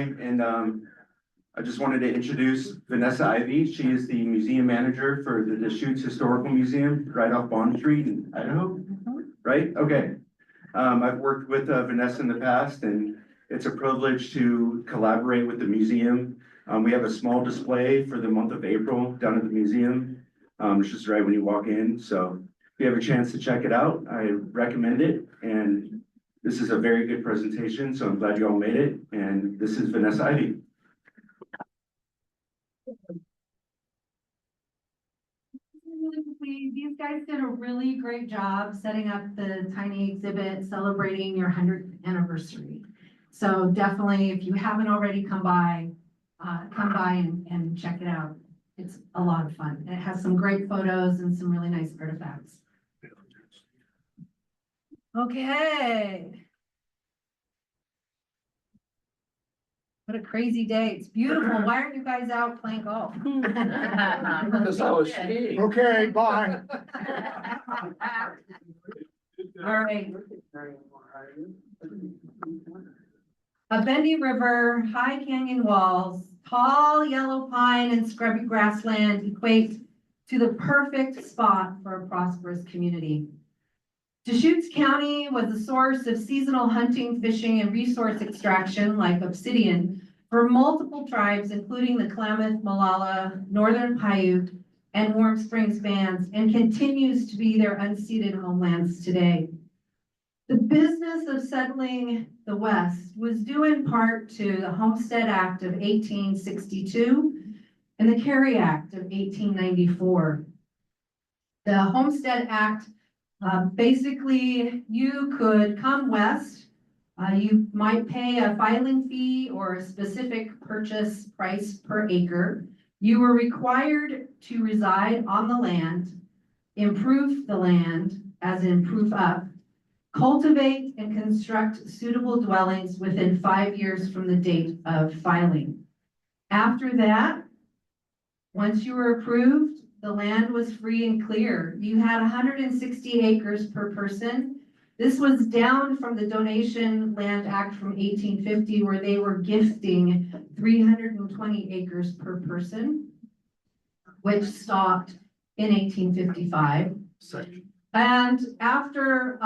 And I just wanted to introduce Vanessa Ivey. She is the museum manager for the Deschutes Historical Museum right off Bond Street in Idaho. Right? Okay. I've worked with Vanessa in the past, and it's a privilege to collaborate with the museum. We have a small display for the month of April down at the museum. It's just right when you walk in. So if you have a chance to check it out, I recommend it. And this is a very good presentation, so I'm glad you all made it. And this is Vanessa Ivey. These guys did a really great job setting up the tiny exhibit celebrating your 100th anniversary. So definitely, if you haven't already come by and check it out. It's a lot of fun. It has some great photos and some really nice artifacts. Okay. What a crazy day. It's beautiful. Why aren't you guys out playing golf? Because I was skiing. Okay, bye. All right. A bendy river, high canyon walls, tall yellow pine and scrubby grassland equate to the perfect spot for a prosperous community. Deschutes County was a source of seasonal hunting, fishing, and resource extraction like obsidian for multiple tribes, including the Klamath, Molalla, Northern Paiute, and Warm Springs bands, and continues to be their unceded homelands today. The business of settling the West was due in part to the Homestead Act of 1862 and the Carey Act of 1894. The Homestead Act, basically you could come west, you might pay a filing fee or a specific purchase price per acre. You were required to reside on the land, improve the land, as in proof up, cultivate and construct suitable dwellings within 5 years from the date of filing. After that, once you were approved, the land was free and clear. You had 160 acres per person. This was down from the Donation Land Act from 1850, where they were gifting 320 acres per person, which stopped in 1855. And after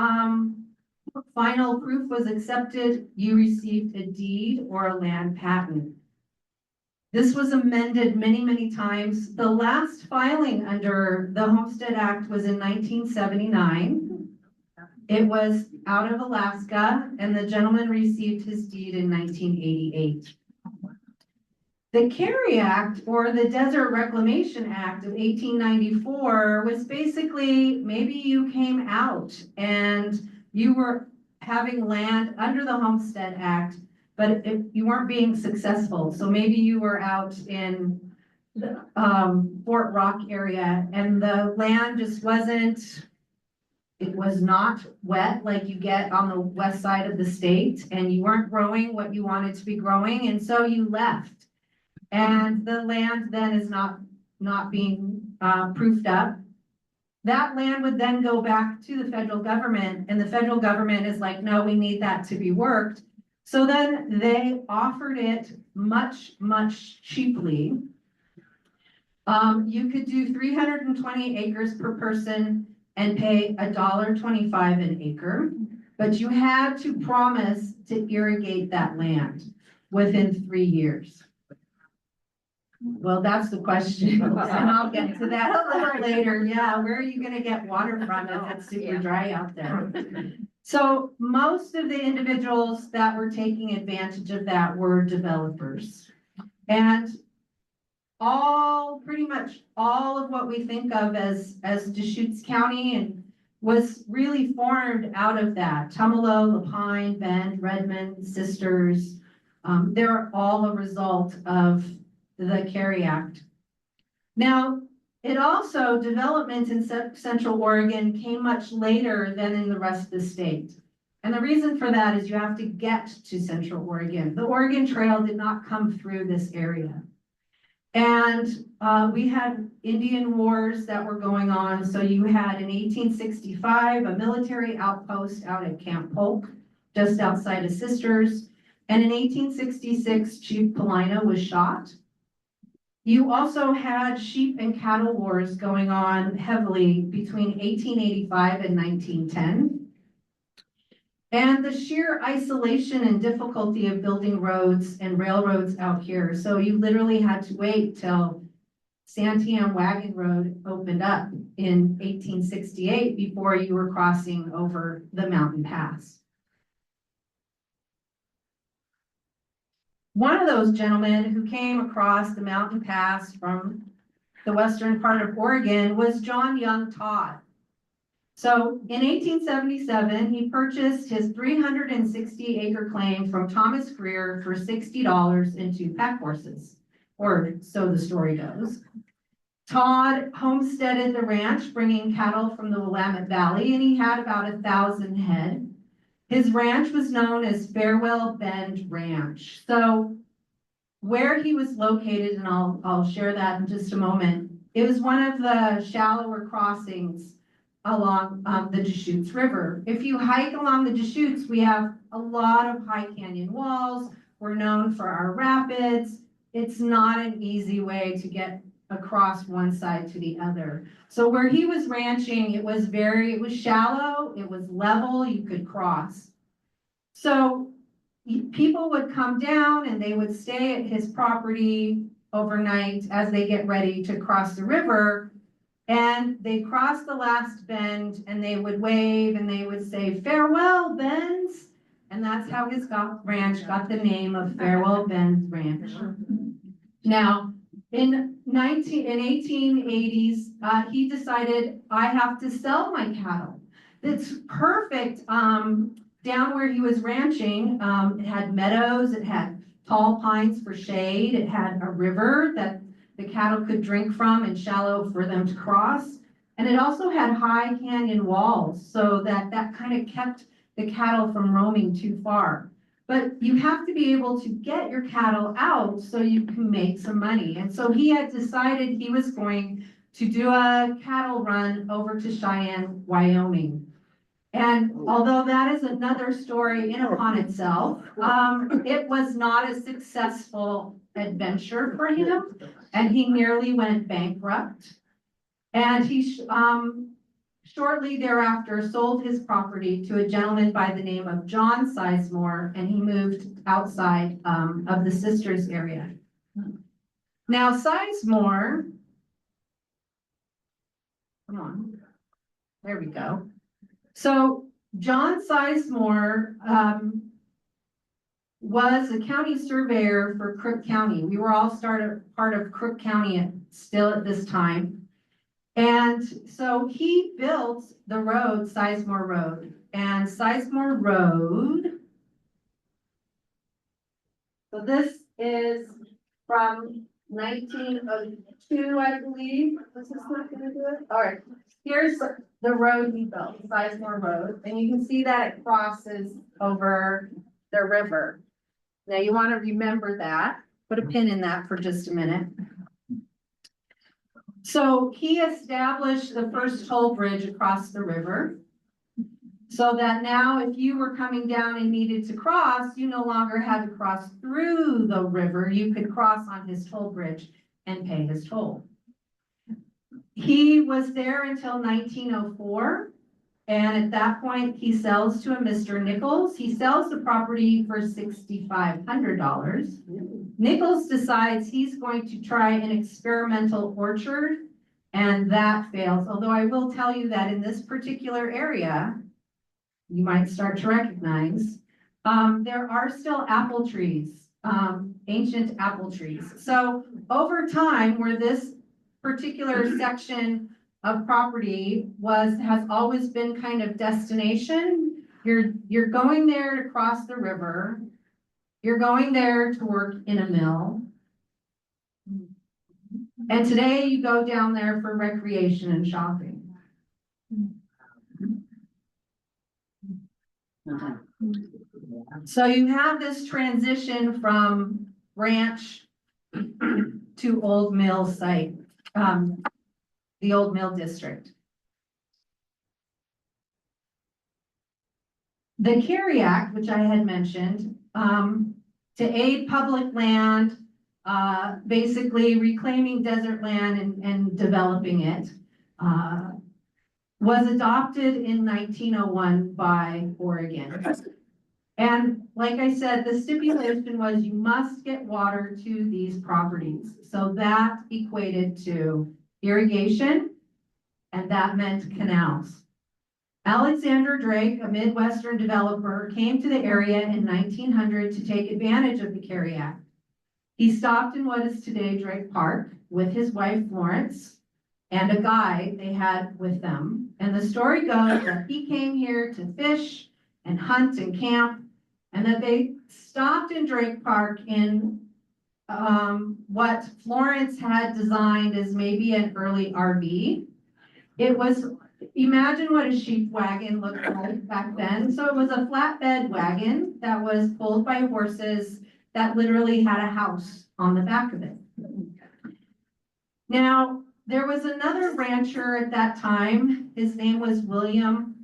final proof was accepted, you received a deed or a land patent. This was amended many, many times. The last filing under the Homestead Act was in 1979. It was out of Alaska, and the gentleman received his deed in 1988. The Carey Act, or the Desert Reclamation Act of 1894, was basically maybe you came out and you were having land under the Homestead Act, but you weren't being successful. So maybe you were out in the Fort Rock area and the land just wasn't, it was not wet like you get on the west side of the state, and you weren't growing what you wanted to be growing, and so you left. And the land then is not being proofed up. That land would then go back to the federal government, and the federal government is like, no, we need that to be worked. So then they offered it much, much cheaply. You could do 320 acres per person and pay $1.25 an acre, but you had to promise to irrigate that land within 3 years. Well, that's the question, and I'll get to that a little later. Yeah, where are you gonna get water from if it's super dry out there? So most of the individuals that were taking advantage of that were developers. And pretty much all of what we think of as Deschutes County and was really formed out of that. Tumalo, Lapine, Bend, Redmond, Sisters, they're all a result of the Carey Act. Now, it also, development in Central Oregon came much later than in the rest of the state. And the reason for that is you have to get to Central Oregon. The Oregon Trail did not come through this area. And we had Indian wars that were going on. So you had in 1865, a military outpost out at Camp Polk, just outside of Sisters. And in 1866, Chief Paulina was shot. You also had sheep and cattle wars going on heavily between 1885 and 1910. And the sheer isolation and difficulty of building roads and railroads out here. So you literally had to wait till Santiam Wagon Road opened up in 1868 before you were crossing over the mountain pass. One of those gentlemen who came across the mountain pass from the western part of Oregon was John Young Todd. So in 1877, he purchased his 360-acre claim from Thomas Greer for $60 and 2 pack horses, or so the story goes. Todd homesteaded the ranch, bringing cattle from the Willamette Valley, and he had about 1,000 head. His ranch was known as Farewell Bend Ranch. So where he was located, and I'll share that in just a moment, it was one of the shallower crossings along the Deschutes River. If you hike along the Deschutes, we have a lot of high canyon walls. We're known for our rapids. It's not an easy way to get across one side to the other. So where he was ranching, it was shallow, it was level, you could cross. So people would come down and they would stay at his property overnight as they get ready to cross the river. And they crossed the last bend and they would wave and they would say, "Farewell, Bends." And that's how his ranch got the name of Farewell Bend Ranch. Now, in 1880s, he decided, I have to sell my cattle. It's perfect down where he was ranching. It had meadows, it had tall pines for shade, it had a river that the cattle could drink from and shallow for them to cross. And it also had high canyon walls so that kind of kept the cattle from roaming too far. But you have to be able to get your cattle out so you can make some money. And so he had decided he was going to do a cattle run over to Cheyenne, Wyoming. And although that is another story in upon itself, it was not a successful adventure for him, and he nearly went bankrupt. And he shortly thereafter sold his property to a gentleman by the name of John Sizemore, and he moved outside of the Sisters area. Now Sizemore, come on, there we go. So John Sizemore was a county surveyor for Crook County. We were all part of Crook County still at this time. And so he built the road, Sizemore Road. And Sizemore Road, so this is from 1902, I believe. This is not gonna do it? All right, here's the road he built, Sizemore Road. And you can see that it crosses over the river. Now you want to remember that, put a pin in that for just a minute. So he established the first toll bridge across the river so that now if you were coming down and needed to cross, you no longer had to cross through the river. You could cross on his toll bridge and pay his toll. He was there until 1904. And at that point, he sells to a Mr. Nichols. He sells the property for $6,500. Nichols decides he's going to try an experimental orchard, and that fails. Although I will tell you that in this particular area, you might start to recognize, there are still apple trees, ancient apple trees. So over time, where this particular section of property has always been kind of destination. You're going there to cross the river. You're going there to work in a mill. And today you go down there for recreation and shopping. So you have this transition from ranch to old mill site. The old mill district. The Carey Act, which I had mentioned, to aid public land, basically reclaiming desert land and developing it, was adopted in 1901 by Oregon. And like I said, the stipulation was you must get water to these properties. So that equated to irrigation, and that meant canals. Alexander Drake, a Midwestern developer, came to the area in 1900 to take advantage of the Carey Act. He stopped in what is today Drake Park with his wife Florence and a guide they had with them. And the story goes that he came here to fish and hunt and camp, and that they stopped in Drake Park in what Florence had designed as maybe an early RV. It was, imagine what a sheep wagon looked like back then. So it was a flatbed wagon that was pulled by horses that literally had a house on the back of it. Now, there was another rancher at that time. His name was William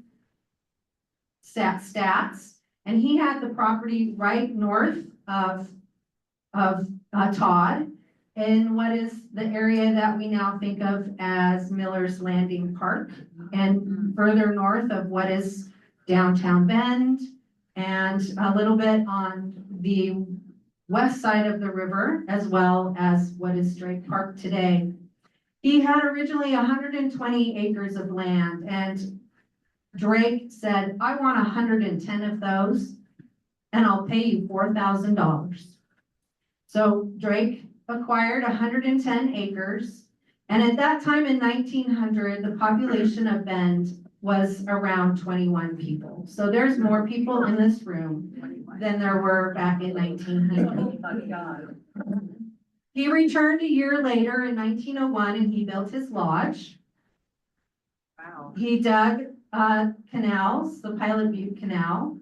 Stats, and he had the property right north of Todd in what is the area that we now think of as Miller's Landing Park, and further north of what is downtown Bend, and a little bit on the west side of the river, as well as what is Drake Park today. He had originally 120 acres of land, and Drake said, I want 110 of those, and I'll pay you $4,000. So Drake acquired 110 acres, and at that time in 1900, the population of Bend was around 21 people. So there's more people in this room than there were back in 1900. He returned a year later in 1901 and he built his lodge. Wow. He dug canals, the Pilot Butte Canal.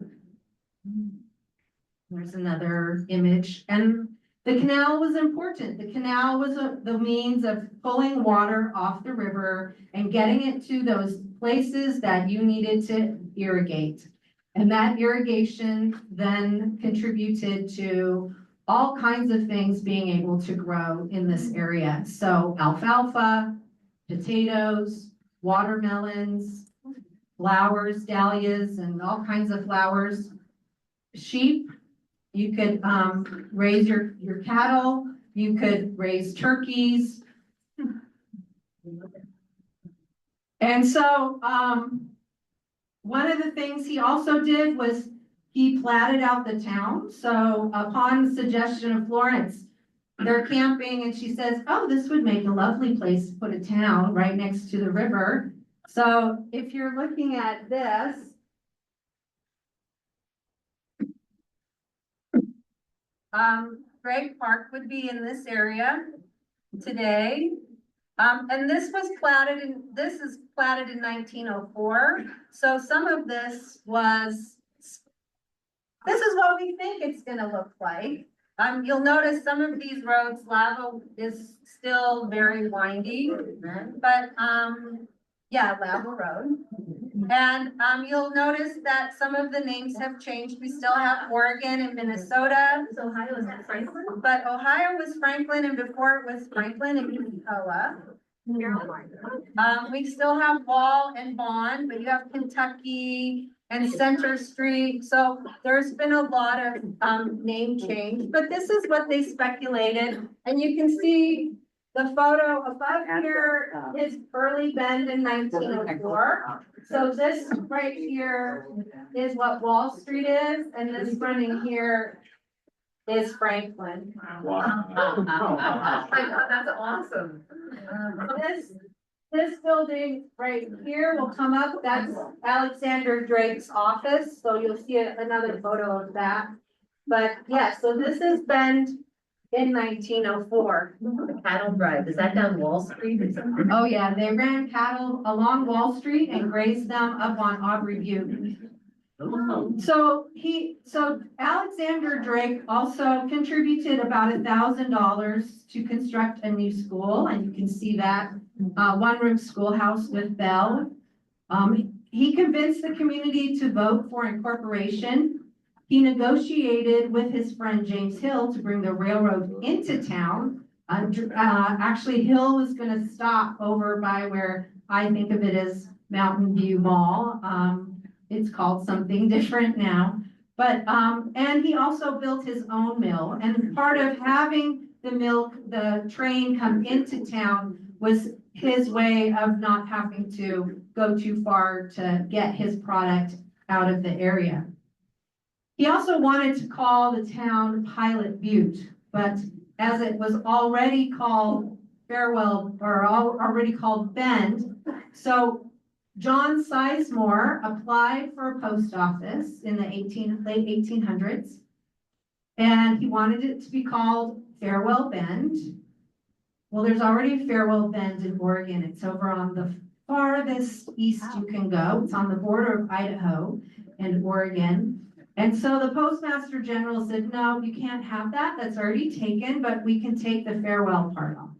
There's another image. And the canal was important. The canal was the means of pulling water off the river and getting it to those places that you needed to irrigate. And that irrigation then contributed to all kinds of things being able to grow in this area. So alfalfa, potatoes, watermelons, flowers, dahlias, and all kinds of flowers. Sheep, you could raise your cattle, you could raise turkeys. And so one of the things he also did was he platted out the town. So upon the suggestion of Florence, they're camping and she says, oh, this would make a lovely place to put a town right next to the river. So if you're looking at this, Drake Park would be in this area today. And this is platted in 1904. So some of this is what we think it's gonna look like. You'll notice some of these roads, lava is still very windy, but yeah, Lava Road. And you'll notice that some of the names have changed. We still have Oregon and Minnesota. Ohio is that Franklin? But Ohio was Franklin, and before it was Franklin and Pensacola. We still have Wall and Bond, but you have Kentucky and Center Street. So there's been a lot of name change, but this is what they speculated. And you can see the photo above here is early Bend in 1904. So this right here is what Wall Street is, and this running here is Franklin. Wow. That's awesome. This building right here will come up. That's Alexander Drake's office. So you'll see another photo of that. But yeah, so this is Bend in 1904. The cattle drive, is that down Wall Street or something? Oh yeah, they ran cattle along Wall Street and grazed them up on Aubrey Butte. So Alexander Drake also contributed about $1,000 to construct a new school, and you can see that one-room schoolhouse with bell. He convinced the community to vote for incorporation. He negotiated with his friend James Hill to bring the railroad into town. Actually, Hill was gonna stop over by where I think of it as Mountain View Mall. It's called something different now. But, and he also built his own mill, and part of having the train come into town was his way of not having to go too far to get his product out of the area. He also wanted to call the town Pilot Butte, but as it was already called Farewell, or already called Bend, so John Sizemore applied for a post office in the late 1800s, and he wanted it to be called Farewell Bend. Well, there's already Farewell Bend in Oregon. It's over on the farthest east you can go. It's on the border of Idaho and Oregon. And so the Postmaster General said, no, you can't have that. That's already taken, but we can take the farewell part off.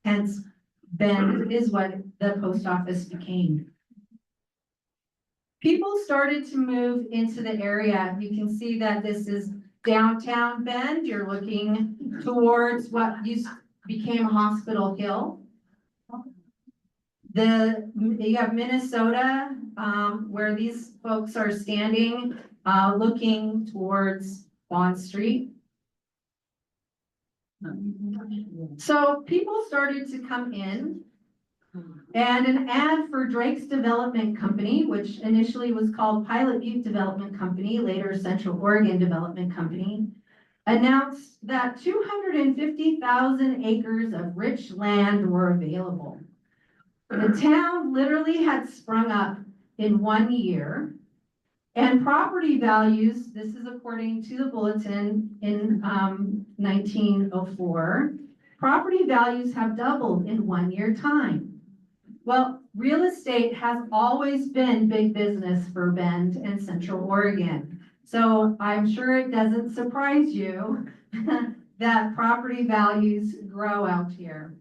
Hence, Bend is what the post office became. People started to move into the area. You can see that this is downtown Bend. You're looking towards what became Hospital Hill. You have Minnesota, where these folks are standing, looking towards Bond Street. So people started to come in, and an ad for Drake's Development Company, which initially was called Pilot Butte Development Company, later Central Oregon Development Company, announced that 250,000 acres of rich land were available. The town literally had sprung up in 1 year, and property values, this is according to the bulletin in 1904, property values have doubled in 1 year time. Well, real estate has always been big business for Bend and Central Oregon. So I'm sure it doesn't surprise you that property values grow out here.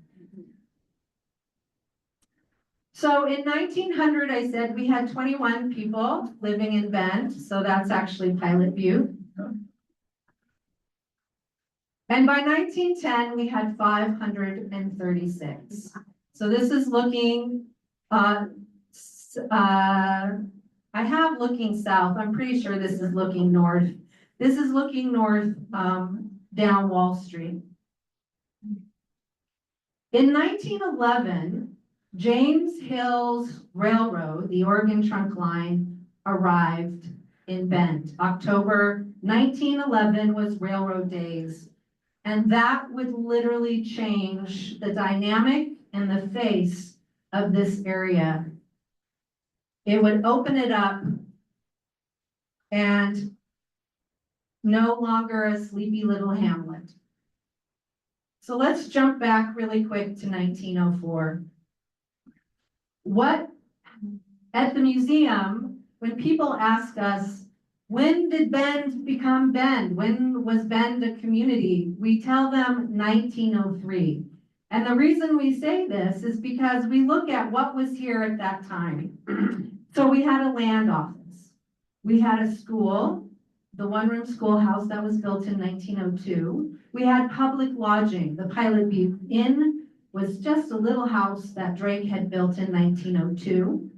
So in 1900, I said we had 21 people living in Bend, so that's actually Pilot Butte. And by 1910, we had 536. So this is looking, I have looking south. I'm pretty sure this is looking north. This is looking north down Wall Street. In 1911, James Hill's Railroad, the Oregon Trunk Line, arrived in Bend. October 1911 was Railroad Days. And that would literally change the dynamic and the face of this area. It would open it up and no longer a sleepy little hamlet. So let's jump back really quick to 1904. At the museum, when people ask us, when did Bend become Bend? When was Bend a community? We tell them 1903. And the reason we say this is because we look at what was here at that time. So we had a land office. We had a school, the one-room schoolhouse that was built in 1902. We had public lodging. The Pilot Butte Inn was just a little house that Drake had built in 1902.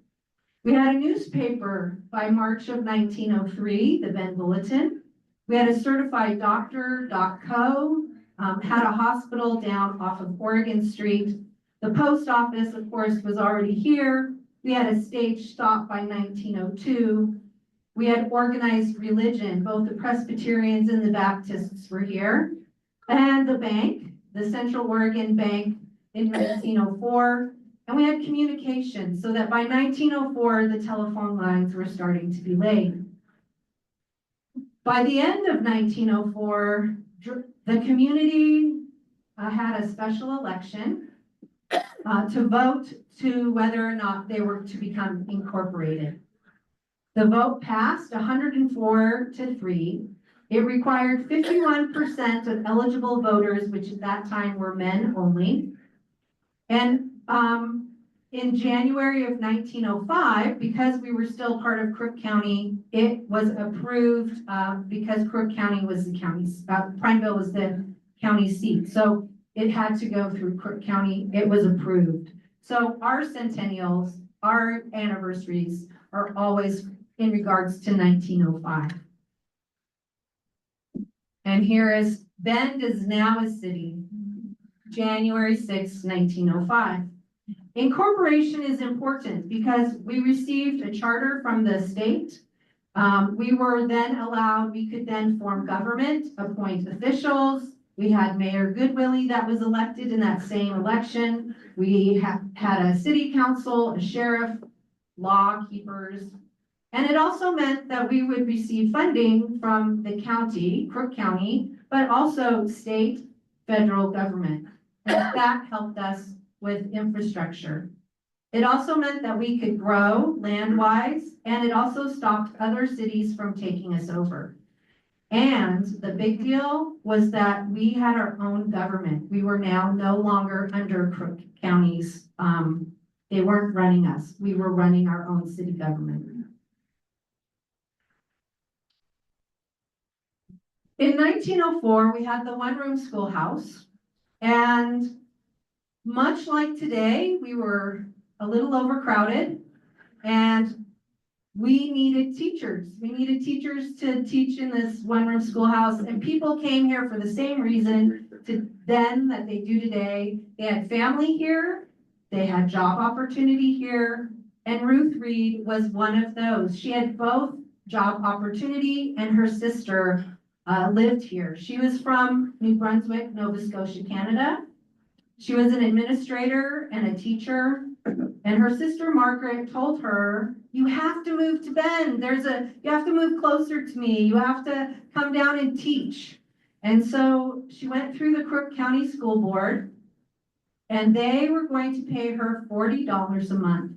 We had a newspaper by March of 1903, the Bend Bulletin. We had a certified doctor, Doc Co. Had a hospital down off of Oregon Street. The post office, of course, was already here. We had a stage stop by 1902. We had organized religion. Both the Presbyterians and the Baptists were here. And the bank, the Central Oregon Bank in 1904. And we had communication, so that by 1904, the telephone lines were starting to be laid. By the end of 1904, the community had a special election to vote to whether or not they were to become incorporated. The vote passed 104-3. It required 51% of eligible voters, which at that time were men only. And in January of 1905, because we were still part of Crook County, it was approved, because Crook County was the county's, Prineville was the county seat. So it had to go through Crook County. It was approved. So our centennials, our anniversaries are always in regards to 1905. And here is Bend is now a city, January 6, 1905. Incorporation is important because we received a charter from the state. We were then allowed, we could then form government, appoint officials. We had Mayor Goodwillie that was elected in that same election. We had a city council, a sheriff, law keepers. And it also meant that we would receive funding from the county, Crook County, but also state, federal government. And that helped us with infrastructure. It also meant that we could grow land-wise, and it also stopped other cities from taking us over. And the big deal was that we had our own government. We were now no longer under Crook County's, they weren't running us. We were running our own city government. In 1904, we had the one-room schoolhouse, and much like today, we were a little overcrowded, and we needed teachers. We needed teachers to teach in this one-room schoolhouse, and people came here for the same reason then that they do today. They had family here, they had job opportunity here, and Ruth Reed was one of those. She had both job opportunity, and her sister lived here. She was from New Brunswick, Nova Scotia, Canada. She was an administrator and a teacher, and her sister Margaret told her, you have to move to Bend. You have to move closer to me. You have to come down and teach. And so she went through the Crook County School Board, and they were going to pay her $40 a month.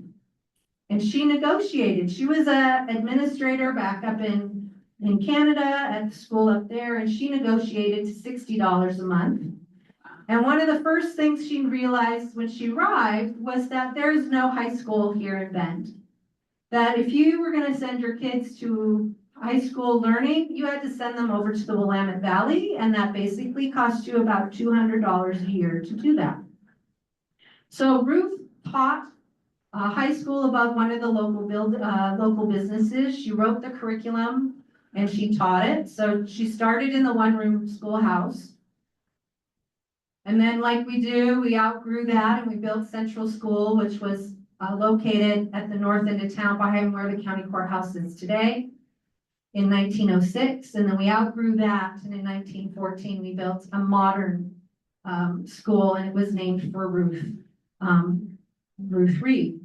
And she negotiated. She was an administrator back up in Canada at the school up there, and she negotiated to $60 a month. And one of the first things she realized when she arrived was that there is no high school here in Bend. That if you were going to send your kids to high school learning, you had to send them over to the Willamette Valley, and that basically cost you about $200 a year to do that. So Ruth taught high school above one of the local businesses. She wrote the curriculum, and she taught it. So she started in the one-room schoolhouse. And then like we do, we outgrew that and we built Central School, which was located at the north end of town behind where the county courthouse is today in 1906. And then we outgrew that, and in 1914, we built a modern school, and it was named for Ruth Reed.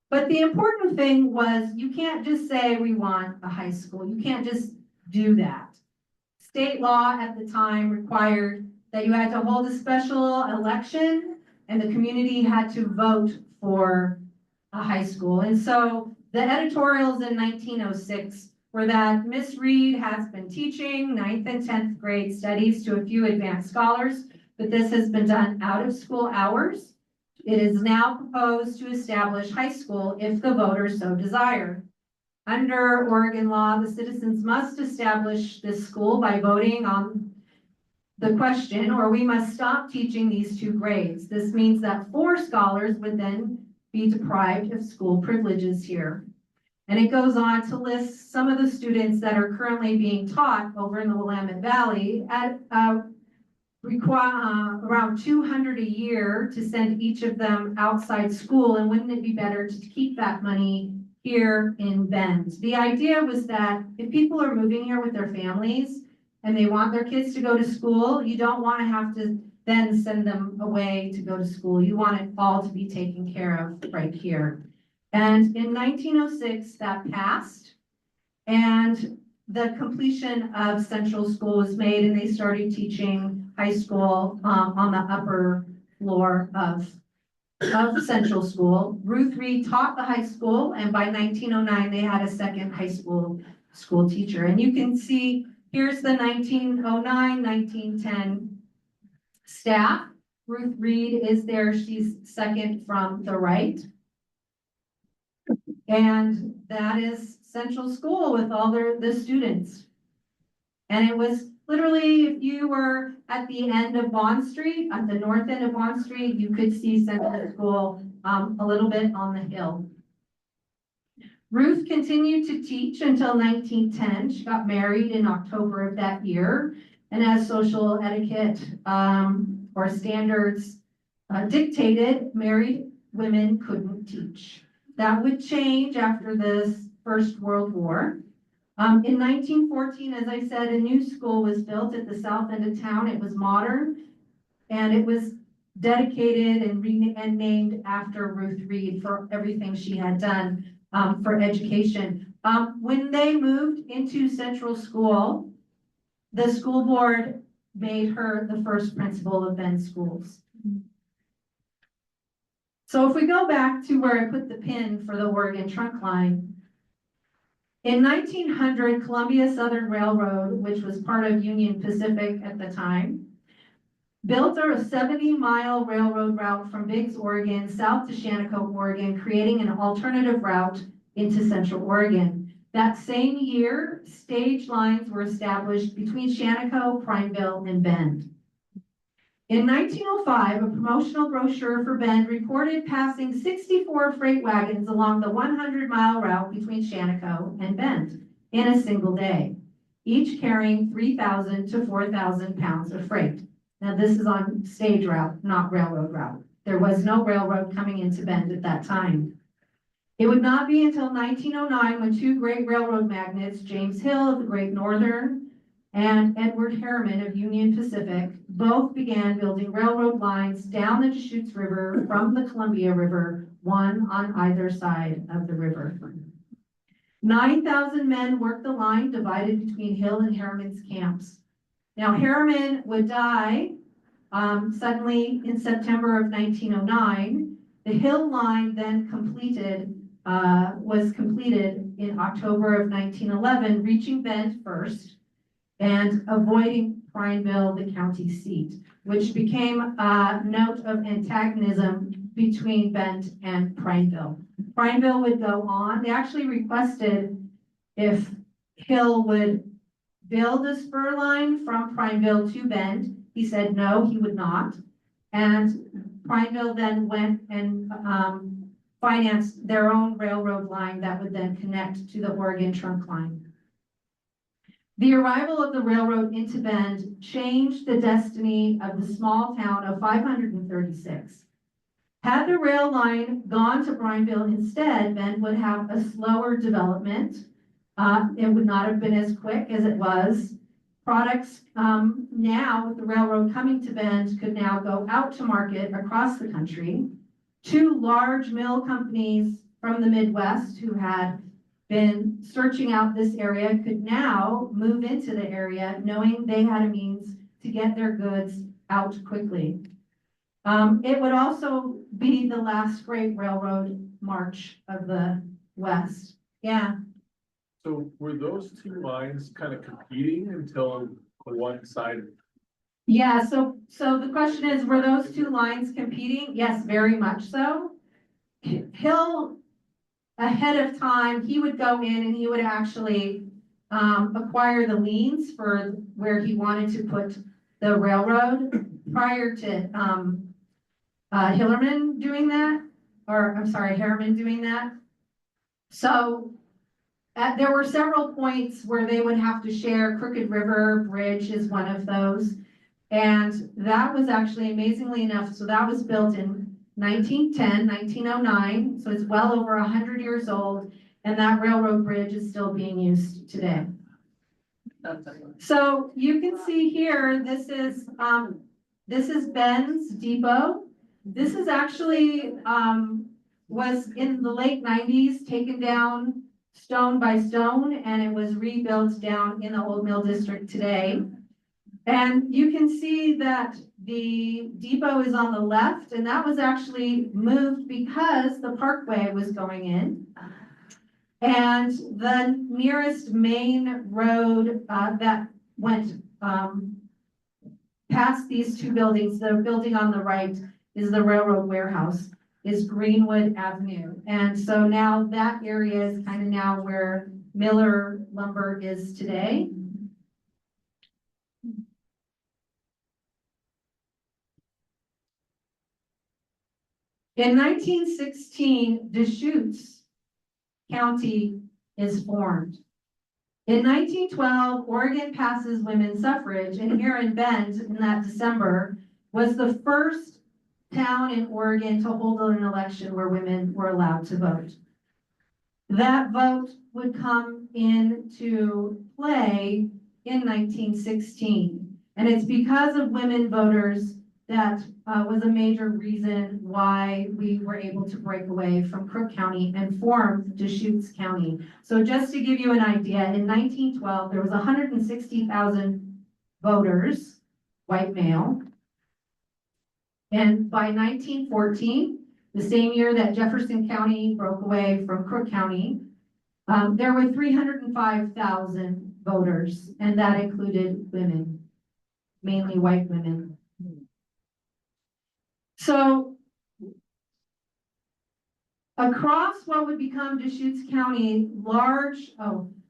But the important thing was you can't just say we want a high school. You can't just do that. State law at the time required that you had to hold a special election, and the community had to vote for a high school. And so the editorials in 1906 were that Miss Reed has been teaching 9th and 10th grade studies to a few advanced scholars, but this has been done out of school hours. It is now proposed to establish high school if the voters so desire. Under Oregon law, the citizens must establish this school by voting on the question, or we must stop teaching these 2 grades. This means that 4 scholars would then be deprived of school privileges here. And it goes on to list some of the students that are currently being taught over in the Willamette Valley at around 200 a year to send each of them outside school. And wouldn't it be better to keep that money here in Bend? The idea was that if people are moving here with their families and they want their kids to go to school, you don't want to have to then send them away to go to school. You want it all to be taken care of right here. And in 1906, that passed, and the completion of Central School was made, and they started teaching high school on the upper floor of Central School. Ruth Reed taught the high school, and by 1909, they had a second high school teacher. And you can see, here's the 1909, 1910 staff. Ruth Reed is there. She's second from the right. And that is Central School with all the students. And it was literally, if you were at the end of Bond Street, at the north end of Bond Street, you could see Central School a little bit on the hill. Ruth continued to teach until 1910. She got married in October of that year. And as social etiquette or standards dictated, married women couldn't teach. That would change after the First World War. In 1914, as I said, a new school was built at the south end of town. It was modern, and it was dedicated and named after Ruth Reed for everything she had done for education. When they moved into Central School, the school board made her the first principal of Bend Schools. So if we go back to where I put the pin for the Oregon trunk line, in 1900, Columbia Southern Railroad, which was part of Union Pacific at the time, built a 70-mile railroad route from Biggs, Oregon, south to Shannecoke, Oregon, creating an alternative route into Central Oregon. That same year, stage lines were established between Shannecoke, Prineville, and Bend. In 1905, a promotional brochure for Bend reported passing 64 freight wagons along the 100-mile route between Shannecoke and Bend in a single day, each carrying 3,000 to 4,000 pounds of freight. Now, this is on stage route, not railroad route. There was no railroad coming into Bend at that time. It would not be until 1909 when two great railroad magnates, James Hill of the Great Northern and Edward Harriman of Union Pacific, both began building railroad lines down the Deschutes River from the Columbia River, one on either side of the river. 9,000 men worked the line divided between Hill and Harriman's camps. Now, Harriman would die suddenly in September of 1909. The Hill line then was completed in October of 1911, reaching Bend first and avoiding Prineville, the county seat, which became a note of antagonism between Bend and Prineville. Prineville would go on. They actually requested if Hill would build a spur line from Prineville to Bend. He said no, he would not. And Prineville then went and financed their own railroad line that would then connect to the Oregon trunk line. The arrival of the railroad into Bend changed the destiny of the small town of 536. Had the rail line gone to Prineville instead, Bend would have a slower development. It would not have been as quick as it was. Products now with the railroad coming to Bend could now go out to market across the country. Two large mill companies from the Midwest who had been searching out this area could now move into the area knowing they had a means to get their goods out quickly. It would also be the last great railroad march of the West. Yeah. So were those two lines kind of competing until the one side? Yeah, so the question is, were those two lines competing? Yes, very much so. Hill, ahead of time, he would go in and he would actually acquire the liens for where he wanted to put the railroad prior to Hillerman doing that, or I'm sorry, Harriman doing that. So there were several points where they would have to share. Crooked River Bridge is one of those. And that was actually, amazingly enough, so that was built in 1910, 1909. So it's well over 100 years old. And that railroad bridge is still being used today. So you can see here, this is Bend's Depot. This is actually, was in the late 90s, taken down stone by stone, and it was rebuilt down in the Old Mill District today. And you can see that the depot is on the left, and that was actually moved because the parkway was going in. And the nearest main road that went past these two buildings, the building on the right is the railroad warehouse, is Greenwood Avenue. And so now that area is kind of now where Miller Lumber is today. In 1916, Deschutes County is formed. In 1912, Oregon passes women's suffrage, and here in Bend, in that December, was the first town in Oregon to hold an election where women were allowed to vote. That vote would come into play in 1916, and it's because of women voters that was a major reason why we were able to break away from Crook County and form Deschutes County. So just to give you an idea, in 1912, there was 160,000 voters, white male. And by 1914, the same year that Jefferson County broke away from Crook County, there were 305,000 voters, and that included women, mainly white women. So across what would become Deschutes County,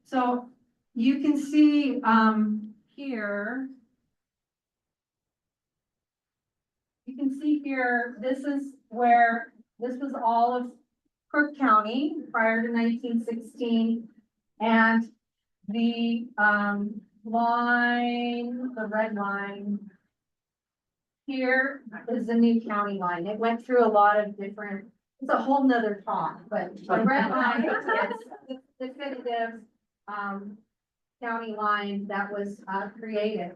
so you can see here, you can see here, this is all of Crook County prior to 1916, and the red line here is the new county line. It went through a lot of different, it's a whole nother talk, but the red line is the definitive county line that was created.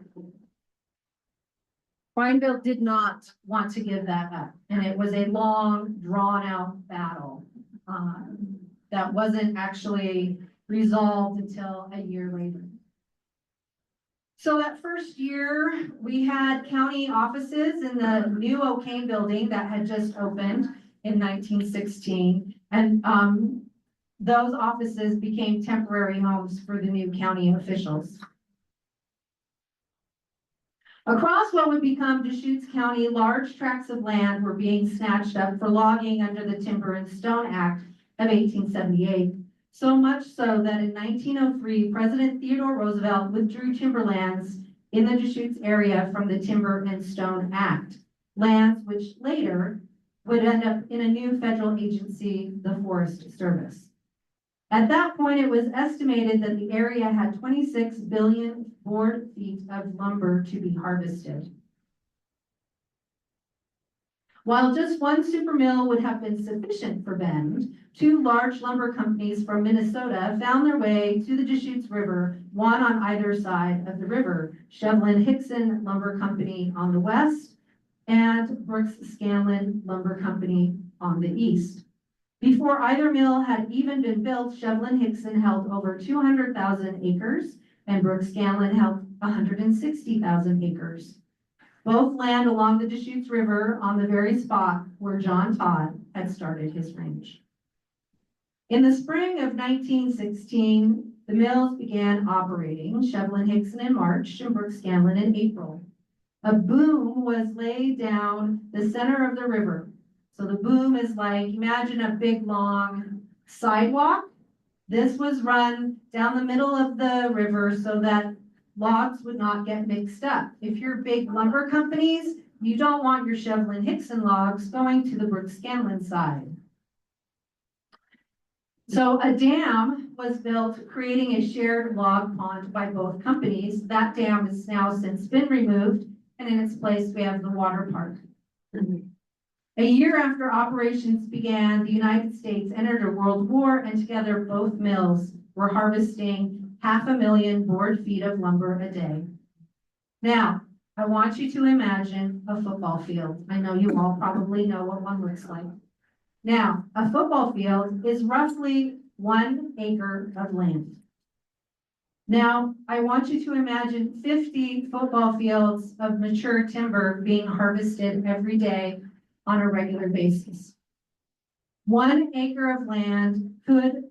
Prineville did not want to give that up, and it was a long, drawn-out battle that wasn't actually resolved until a year later. So that first year, we had county offices in the new O'Kane building that had just opened in 1916, and those offices became temporary homes for the new county officials. Across what would become Deschutes County, large tracts of land were being snatched up for logging under the Timber and Stone Act of 1878. So much so that in 1903, President Theodore Roosevelt withdrew timberlands in the Deschutes area from the Timber and Stone Act, lands which later would end up in a new federal agency, the Forest Service. At that point, it was estimated that the area had 26 billion board feet of lumber to be harvested. While just one super mill would have been sufficient for Bend, two large lumber companies from Minnesota found their way to the Deschutes River, one on either side of the river, Shevlin-Hickson Lumber Company on the west and Brooks-Scanlon Lumber Company on the east. Before either mill had even been built, Shevlin-Hickson held over 200,000 acres and Brooks-Scanlon held 160,000 acres. Both land along the Deschutes River on the very spot where John Todd had started his ranch. In the spring of 1916, the mills began operating, Shevlin-Hickson in March and Brooks-Scanlon in April. A boom was laid down the center of the river. So the boom is like, imagine a big long sidewalk. This was run down the middle of the river so that logs would not get mixed up. If you're big lumber companies, you don't want your Shevlin-Hickson logs going to the Brooks-Scanlon side. So a dam was built, creating a shared log pond by both companies. That dam has now since been removed, and in its place, we have the water park. A year after operations began, the United States entered a world war, and together both mills were harvesting 500,000 board feet of lumber a day. Now, I want you to imagine a football field. I know you all probably know what one looks like. Now, a football field is roughly 1 acre of land. Now, I want you to imagine 50 football fields of mature timber being harvested every day on a regular basis. 1 acre of land could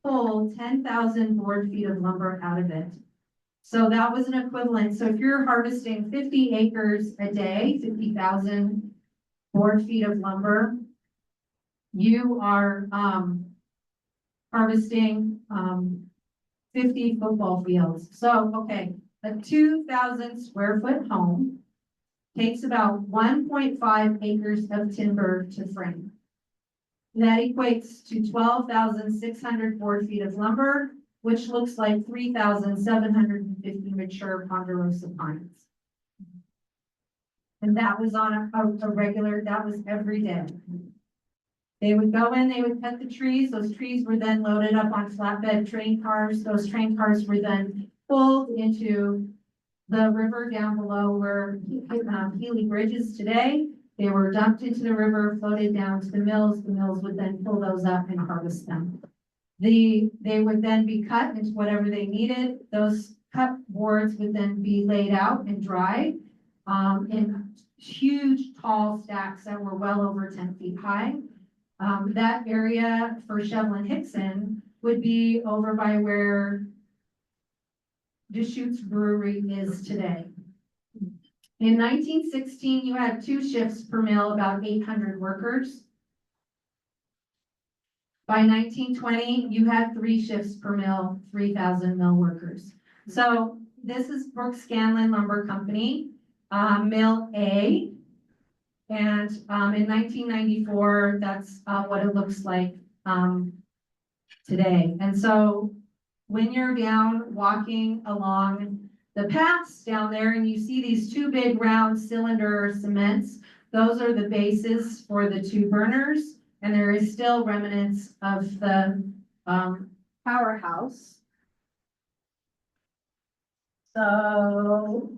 pull 10,000 board feet of lumber out of it. So that was an equivalent. So if you're harvesting 50 acres a day, 50,000 board feet of lumber, you are, harvesting, 50 football fields. So, okay, a 2,000 square foot home takes about 1.5 acres of timber to frame. That equates to 12,600 board feet of lumber, which looks like 3,750 mature ponderosa pines. And that was on a regular, that was every day. They would go in, they would cut the trees. Those trees were then loaded up on flatbed train cars. Those train cars were then pulled into the river down below where Healy Bridge is today. They were dumped into the river, floated down to the mills. The mills would then pull those up and harvest them. They would then be cut into whatever they needed. Those cut boards would then be laid out and dried in huge tall stacks that were well over 10 feet high. That area for Shevlin-Hickson would be over by where Deschutes Brewery is today. In 1916, you had 2 shifts per mill, about 800 workers. By 1920, you had 3 shifts per mill, 3,000 mill workers. So this is Brooks Scanlon Lumber Company, Mill A. And in 1994, that's what it looks like today. And so when you're down walking along the paths down there and you see these 2 big round cylinder cements, those are the bases for the 2 burners. And there is still remnants of the powerhouse. So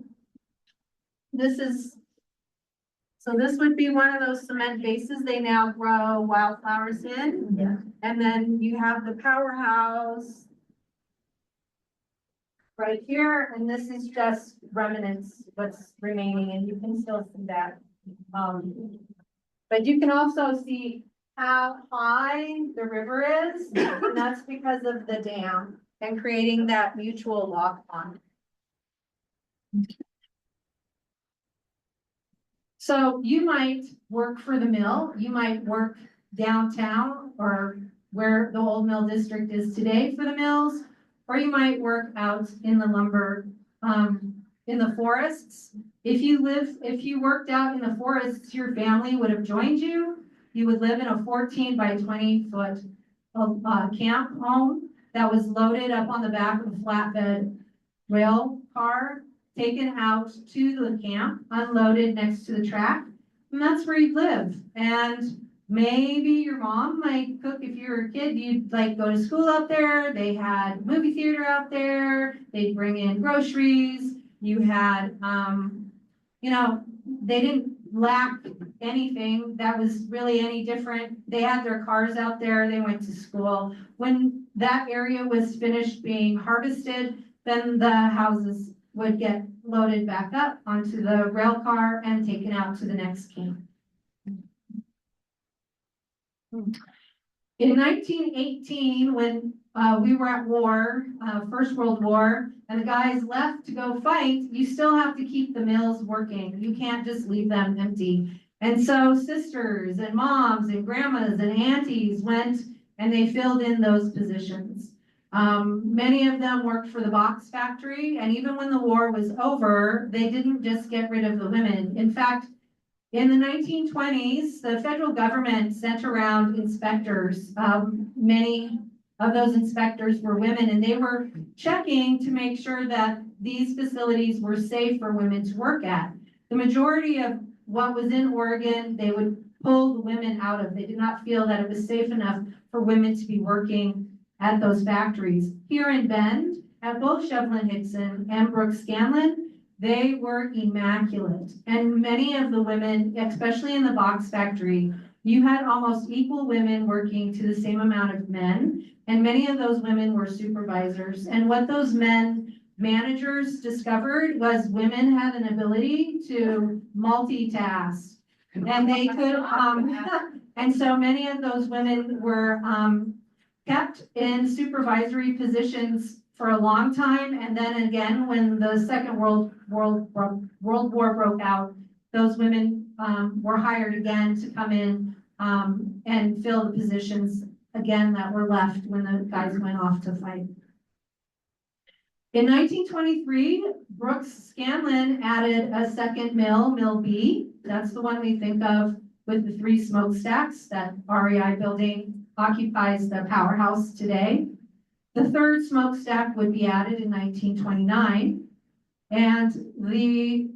this would be one of those cement bases they now grow wildflowers in. Yeah. And then you have the powerhouse right here, and this is just remnants, what's remaining, and you can still see that. But you can also see how high the river is, and that's because of the dam and creating that mutual lock pond. So you might work for the mill, you might work downtown or where the old mill district is today for the mills, or you might work out in the lumber, in the forests. If you worked out in the forests, your family would have joined you. You would live in a 14 by 20 foot camp home that was loaded up on the back of a flatbed rail car, taken out to the camp, unloaded next to the track, and that's where you live. And maybe your mom might cook if you were a kid, you'd like go to school out there. They had movie theater out there. They'd bring in groceries. You had, they didn't lack anything that was really any different. They had their cars out there. They went to school. When that area was finished being harvested, then the houses would get loaded back up onto the rail car and taken out to the next camp. In 1918, when we were at war, First World War, and the guys left to go fight, you still have to keep the mills working. You can't just leave them empty. And so sisters and moms and grandmas and aunties went and they filled in those positions. Many of them worked for the box factory, and even when the war was over, they didn't just get rid of the women. In fact, in the 1920s, the federal government sent around inspectors. Many of those inspectors were women, and they were checking to make sure that these facilities were safe for women to work at. The majority of what was in Oregon, they would pull the women out of. They did not feel that it was safe enough for women to be working at those factories. Here in Bend, at both Shevlin-Hickson and Brooks Scanlon, they were immaculate. And many of the women, especially in the box factory, you had almost equal women working to the same amount of men. And many of those women were supervisors. And what those managers discovered was women had an ability to multitask. And they could, and so many of those women were kept in supervisory positions for a long time, and then again, when the Second World War broke out, those women were hired again to come in and fill the positions again that were left when the guys went off to fight. In 1923, Brooks Scanlon added a second mill, Mill B. That's the one we think of with the 3 smokestacks. That REI building occupies the powerhouse today. The 3rd smokestack would be added in 1929, and the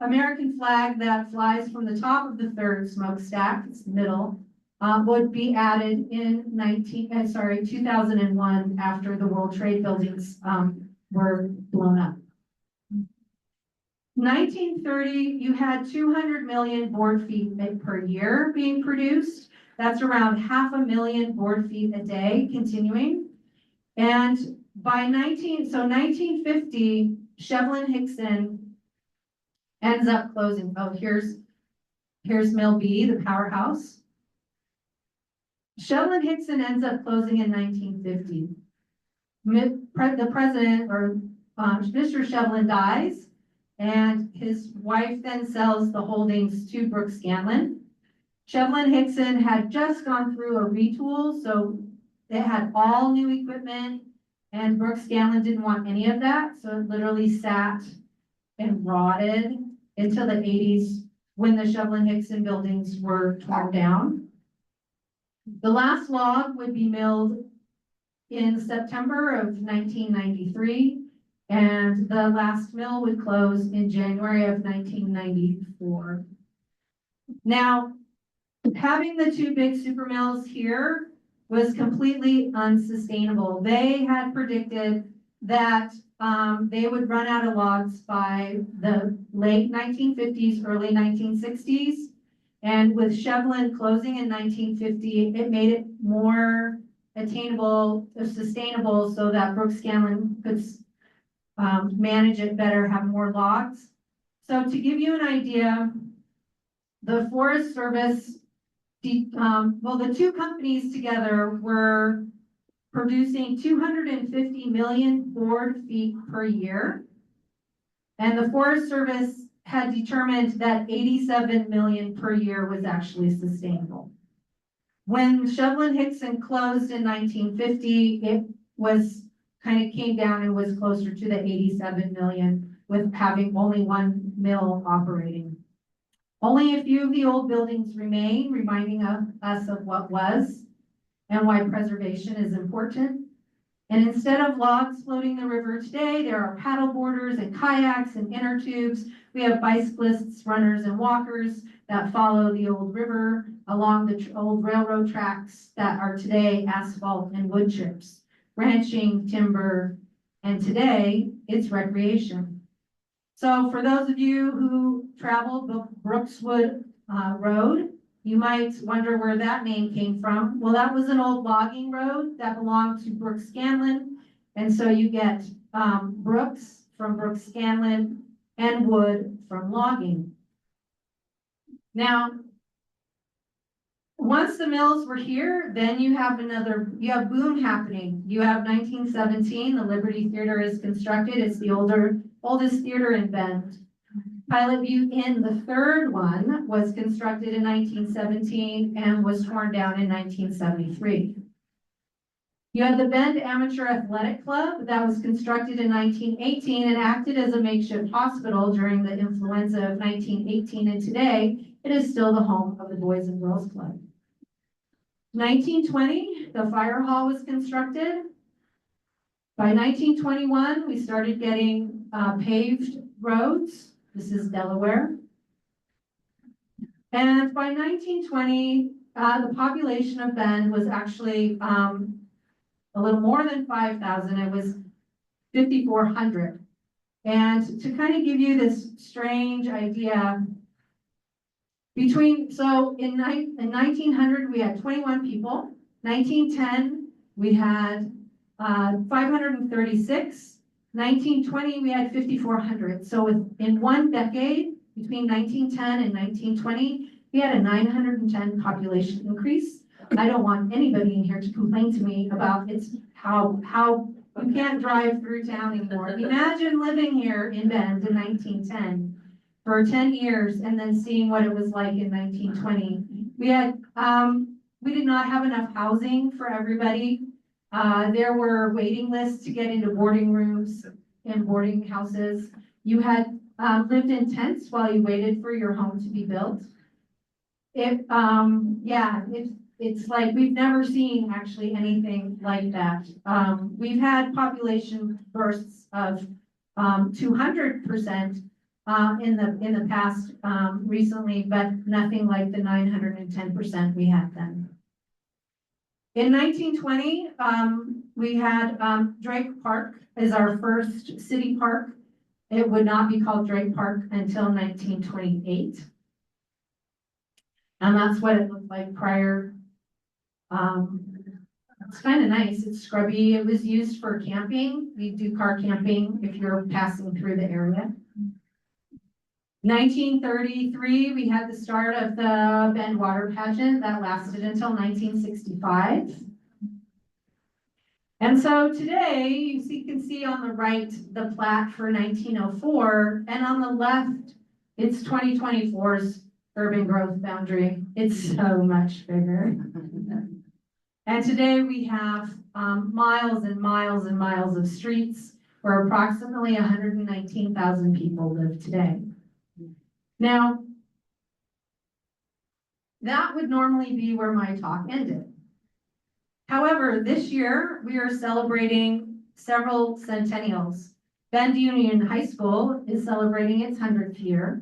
American flag that flies from the top of the 3rd smokestack, it's the middle, would be added in 2001 after the World Trade buildings were blown up. 1930, you had 200 million board feet per year being produced. That's around 500,000 board feet a day continuing. And by 1950, Shevlin Hickson ends up closing. Oh, here's Mill B, the powerhouse. Shevlin Hickson ends up closing in 1950. The president, or Mr. Shevlin, dies, and his wife then sells the holdings to Brooks Scanlon. Shevlin Hickson had just gone through a retool, so they had all new equipment, and Brooks Scanlon didn't want any of that, so it literally sat and rotted until the 80s when the Shevlin Hickson buildings were torn down. The last log would be milled in September of 1993, and the last mill would close in January of 1994. Now, having the 2 big super mills here was completely unsustainable. They had predicted that they would run out of logs by the late 1950s, early 1960s. And with Shevlin closing in 1950, it made it more attainable, sustainable, so that Brooks Scanlon could manage it better, have more logs. So to give you an idea, the Forest Service, the 2 companies together were producing 250 million board feet per year. And the Forest Service had determined that 87 million per year was actually sustainable. When Shevlin Hickson closed in 1950, it was came down and was closer to the 87 million, with having only 1 mill operating. Only a few of the old buildings remain, reminding us of what was and why preservation is important. And instead of logs floating the river today, there are paddle boarders and kayaks and inner tubes. We have bicyclists, runners, and walkers that follow the old river along the old railroad tracks that are today asphalt and wood chips, ranching, timber, and today it's recreation. So for those of you who traveled the Brookswood Road, you might wonder where that name came from. Well, that was an old logging road that belonged to Brooks Scanlon. And so you get Brooks from Brooks Scanlon and wood from logging. Now, once the mills were here, then you have boom happening. You have 1917, the Liberty Theater is constructed. It's the oldest theater in Bend. Pilot View Inn, the 3rd one, was constructed in 1917 and was torn down in 1973. You had the Bend Amateur Athletic Club that was constructed in 1918 and acted as a makeshift hospital during the influenza of 1918, and today it is still the home of the Boys and Girls Club. 1920, the fire hall was constructed. By 1921, we started getting paved roads. This is Delaware. And by 1920, the population of Bend was actually a little more than 5,000. It was 5,400. And to kind of give you this strange idea, in 1900, we had 21 people. 1910, we had 536. 1920, we had 5,400. So in 1 decade, between 1910 and 1920, we had a 910 population increase. I don't want anybody in here to complain to me about how You can't drive through town anymore. Imagine living here in Bend in 1910 for 10 years and then seeing what it was like in 1920. We did not have enough housing for everybody. There were waiting lists to get into boarding rooms and boarding houses. You had lived in tents while you waited for your home to be built. It's like we've never seen actually anything like that. We've had population bursts of 200% in the past recently, but nothing like the 910% we had then. In 1920, we had Drake Park as our first city park. It would not be called Drake Park until 1928. And that's what it looked like prior. It's kind of nice. It's scrubby. It was used for camping. We do car camping if you're passing through the area. 1933, we had the start of the Bend Water Pageant that lasted until 1965. And so today, you can see on the right the plat for 1904, and on the left, it's 2024's urban growth boundary. It's so much bigger. And today we have miles and miles and miles of streets where approximately 119,000 people live today. Now, that would normally be where my talk ended. However, this year we are celebrating several centennials. Bend Union High School is celebrating its 100th year.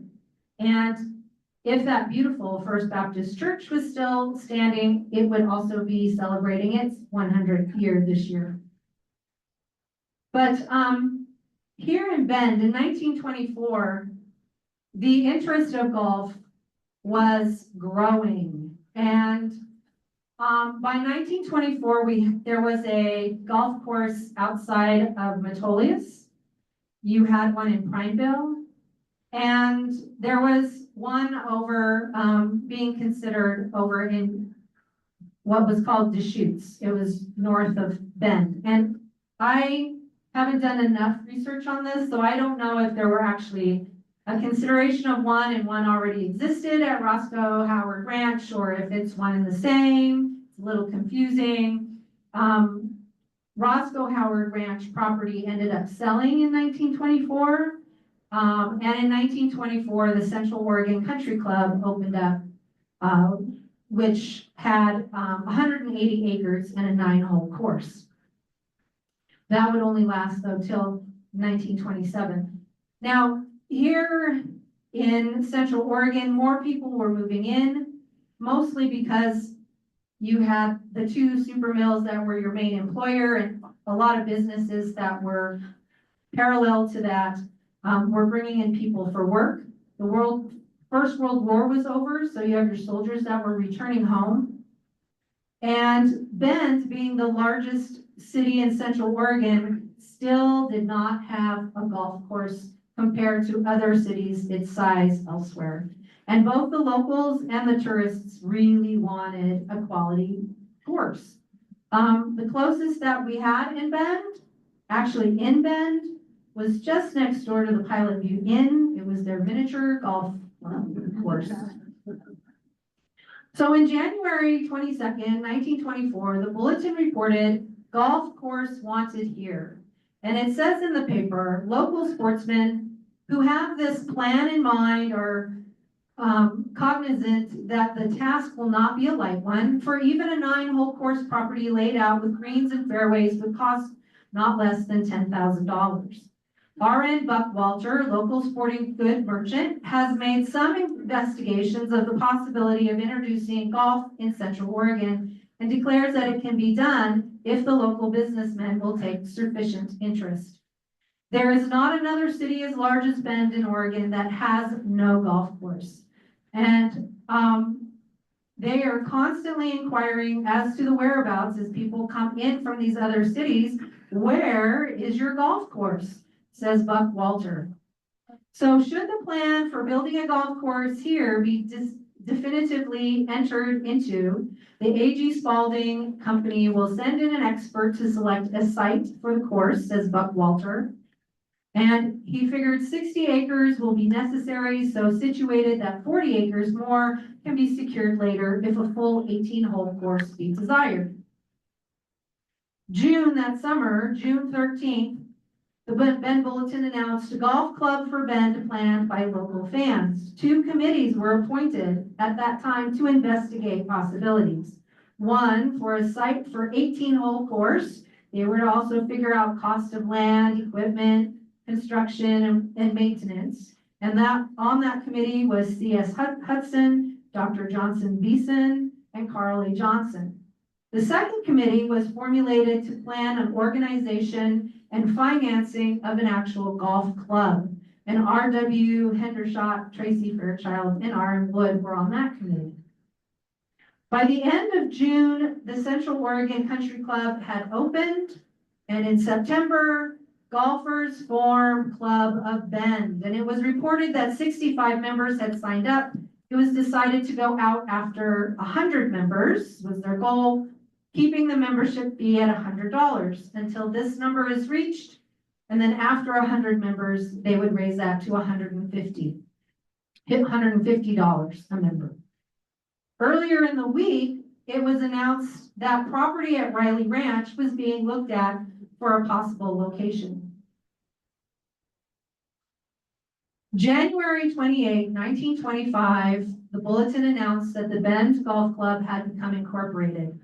And if that beautiful First Baptist Church was still standing, it would also be celebrating its 100th year this year. But here in Bend in 1924, the interest of golf was growing. And by 1924, there was a golf course outside of metropolis. You had one in Prineville, and there was one over being considered over in what was called Deschutes. It was north of Bend. And I haven't done enough research on this, so I don't know if there were actually a consideration of one and one already existed at Roscoe Howard Ranch, or if it's one and the same. It's a little confusing. Roscoe Howard Ranch property ended up selling in 1924. And in 1924, the Central Oregon Country Club opened up, which had 180 acres and a 9-hole course. That would only last, though, till 1927. Now, here in Central Oregon, more people were moving in, mostly because you had the 2 super mills that were your main employer, and a lot of businesses that were parallel to that were bringing in people for work. The First World War was over, so you have your soldiers that were returning home. And Bend, being the largest city in Central Oregon, still did not have a golf course compared to other cities its size elsewhere. And both the locals and the tourists really wanted a quality course. The closest that we had in Bend, was just next door to the Pilot View Inn. It was their miniature golf course. So in January 22nd, 1924, the bulletin reported golf course wanted here. And it says in the paper, local sportsmen who have this plan in mind are cognizant that the task will not be a light one, for even a 9-hole course property laid out with greens and fairways would cost not less than $10,000. R.N. Buckwalter, local sporting good merchant, has made some investigations of the possibility of introducing golf in Central Oregon and declares that it can be done if the local businessmen will take sufficient interest. There is not another city as large as Bend in Oregon that has no golf course. And they are constantly inquiring as to the whereabouts as people come in from these other cities. Where is your golf course? Says Buckwalter. So should the plan for building a golf course here be definitively entered into, the A.G. Spalding Company will send in an expert to select a site for the course, says Buck Walter. And he figured 60 acres will be necessary, so situated that 40 acres more can be secured later if a full 18-hole course be desired. June that summer, June 13th, the Bend Bulletin announced a golf club for Bend planned by local fans. 2 committees were appointed at that time to investigate possibilities. One for a site for 18-hole course. They were to also figure out cost of land, equipment, construction, and maintenance. And that on that committee was C.S. Hudson, Dr. Johnson Beeson, and Carl A. Johnson. The second committee was formulated to plan an organization and financing of an actual golf club. And R.W. Hendershot, Tracy Fairchild, and R.M. Wood were on that committee. By the end of June, the Central Oregon Country Club had opened, and in September, golfers formed Club of Bend. And it was reported that 65 members had signed up. It was decided to go out after 100 members was their goal, keeping the membership fee at $100 until this number is reached. And then after 100 members, they would raise that to $150 a member. Earlier in the week, it was announced that property at Riley Ranch was being looked at for a possible location. January 28, 1925, the bulletin announced that the Bend Golf Club had become incorporated.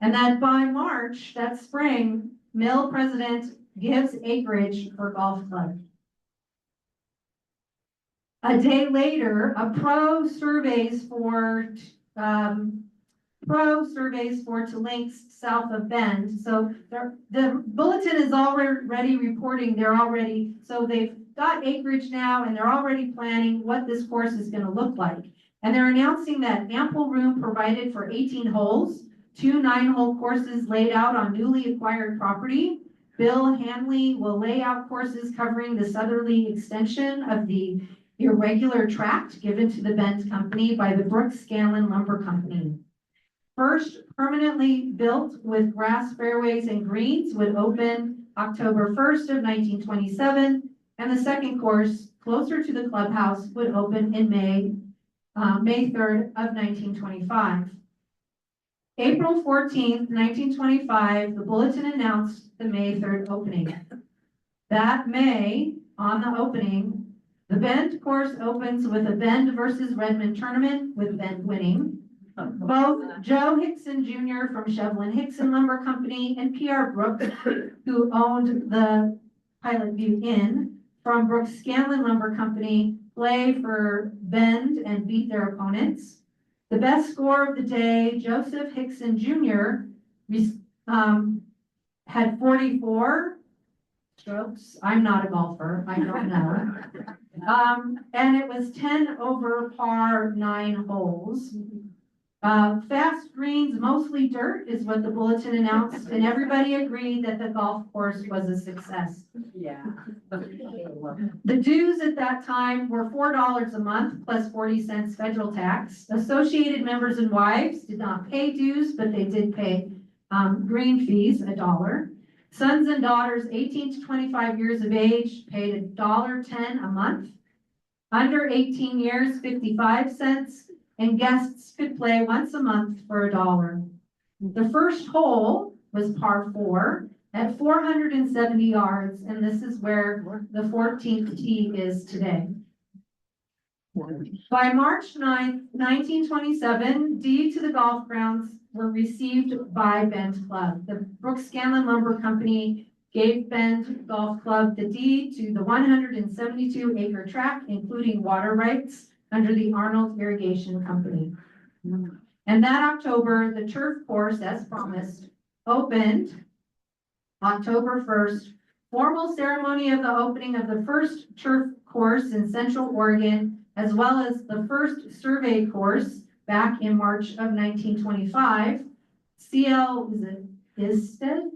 And that by March, that spring, Mill president gives acreage for golf club. A day later, a pro surveys for to links south of Bend. So the bulletin is already reporting so they've got acreage now and they're already planning what this course is going to look like. And they're announcing that ample room provided for 18 holes, 2 9-hole courses laid out on newly acquired property. Bill Hanley will lay out courses covering the southerly extension of the irregular tract given to the Bend Company by the Brooks Scanlon Lumber Company. First permanently built with grass fairways and greens would open October 1st of 1927, and the second course, closer to the clubhouse, would open in May 3rd of 1925. April 14th, 1925, the bulletin announced the May 3rd opening. That May, on the opening, the Bend course opens with a Bend versus Redmond tournament, with Bend winning. Both Joe Hickson Jr. from Shevlin Hickson Lumber Company and P.R. Brooks, who owned the Pilot View Inn, from Brooks Scanlon Lumber Company, play for Bend and beat their opponents. The best score of the day, Joseph Hickson Jr., had 44 strokes. I'm not a golfer, I don't know. And it was 10 over par 9 holes. Fast greens, mostly dirt, is what the bulletin announced, and everybody agreed that the golf course was a success. Yeah. The dues at that time were $4 a month plus 40 cents federal tax. Associated members and wives did not pay dues, but they did pay green fees, $1. Sons and daughters 18 to 25 years of age paid $1.10 a month. Under 18 years, 55 cents. And guests could play once a month for $1. The first hole was par 4 at 470 yards, and this is where the 14th tee is today. By March 9th, 1927, deed to the golf grounds were received by Bend Club. The Brooks Scanlon Lumber Company gave Bend Golf Club the deed to the 172-acre tract, including water rights, under the Arnold Irrigation Company. And that October, the turf course, as promised, opened October 1st. Formal ceremony of the opening of the first turf course in Central Oregon, as well as the first survey course back in March of 1925. C.L. Isted